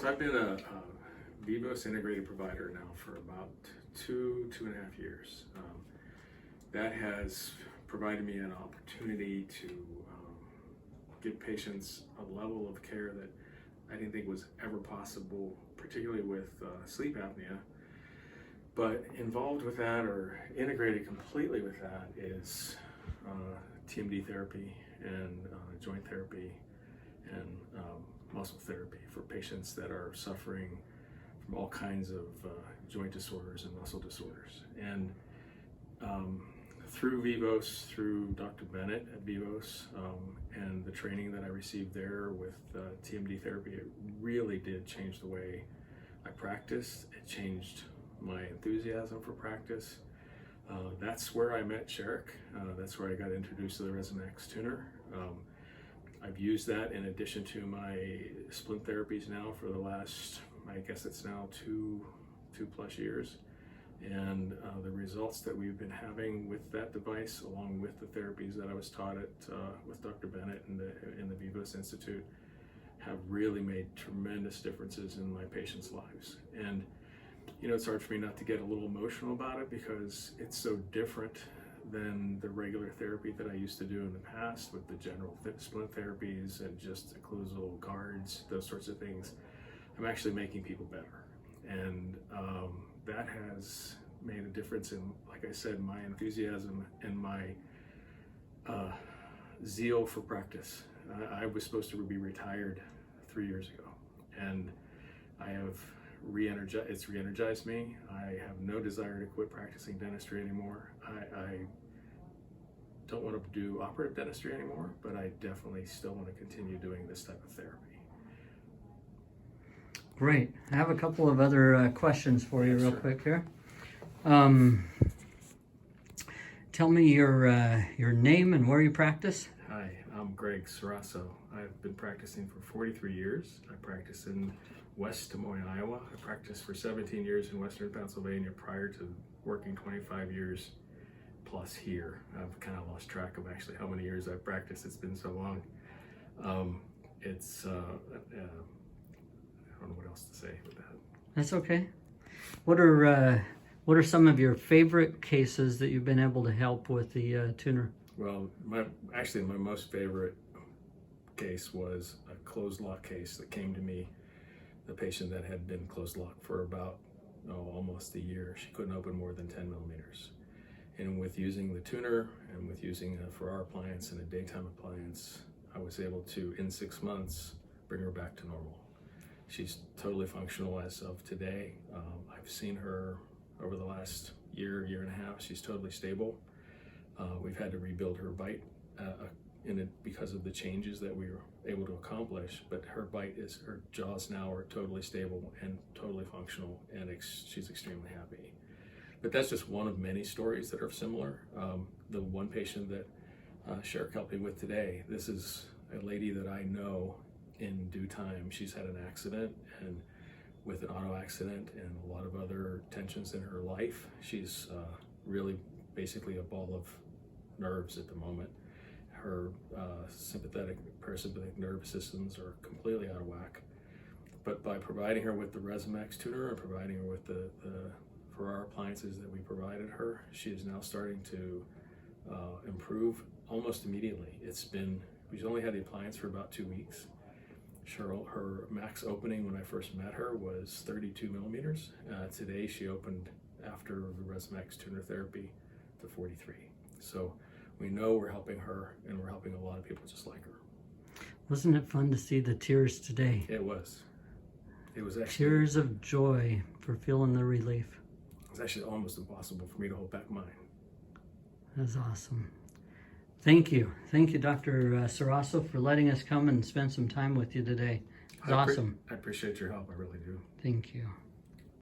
So I've been a Vivos integrated provider now for about two and a half years. That has provided me an opportunity to give patients a level of care that I didn't think was ever possible, particularly with sleep apnea. But involved with that, or integrated completely with that, is TMD therapy and joint therapy and muscle therapy for patients that are suffering from all kinds of joint disorders and muscle disorders. And through Vivos, through Dr. Bennett at Vivos, and the training that I received there with TMD therapy, it really did change the way I practiced. It changed my enthusiasm for practice. That's where I met Sherrick. That's where I got introduced to the Rezzimax tuner. I've used that in addition to my splint therapies now for the last, I guess it's now two plus years. And the results that we've been having with that device, along with the therapies that I was taught at with Dr. Bennett in the Vivos Institute, have really made tremendous differences in my patients' lives. And you know, it's hard for me not to get a little emotional about it because it's so different than the regular therapy that I used to do in the past with the general splint therapies and just occlusal guards, those sorts of things. I'm actually making people better. And that has made a difference in, like I said, my enthusiasm and my zeal for practice. I was supposed to be retired 3 years ago, and I have it's re-energized me. I have no desire to quit practicing dentistry anymore. I don't want to do operative dentistry anymore, but I definitely still want to continue doing this type of therapy. Great. I have a couple of other questions for you real quick here. Tell me your name and where you practice. Hi, I'm Greg Ceraso. I've been practicing for 43 years. I practice in West Des Moines, Iowa. I practiced for 17 years in Western Pennsylvania prior to working 25 years plus here. I've kind of lost track of actually how many years I've practiced. It's been so long. I don't know what else to say with that. That's okay. What are some of your favorite cases that you've been able to help with the tuner? Well, my most favorite case was a closed lock case that came to me. The patient that had been closed lock for about almost a year. She couldn't open more than 10 millimeters. And with using the tuner and with using a Ferrar appliance and a daytime appliance, I was able to, in 6 months, bring her back to normal. She's totally functional as of today. I've seen her over the last year and a half. She's totally stable. We've had to rebuild her bite because of the changes that we were able to accomplish, but her jaws now are totally stable and totally functional, and she's extremely happy. But that's just one of many stories that are similar. The one patient that Sherrick helped me with today, this is a lady that I know in due time. She's had an accident, and with an auto accident and a lot of other tensions in her life, she's really basically a ball of nerves at the moment. Her sympathetic, parasympathetic nervous systems are completely out of whack. But by providing her with the Rezzimax tuner and providing her with the Ferrar appliances that we provided her, she is now starting to improve almost immediately. We've only had the appliance for about 2 weeks. Her max opening when I first met her was 32 millimeters. Today she opened, after the Rezzimax tuner therapy, to 43. So we know we're helping her, and we're helping a lot of people just like her. Wasn't it fun to see the tears today? It was. It was actually tears of joy for feeling the relief. It was actually almost impossible for me to hold back mine. That's awesome. Thank you. Thank you, Dr. Ceraso, for letting us come and spend some time with you today. It's awesome. I appreciate your help. I really do. Thank you.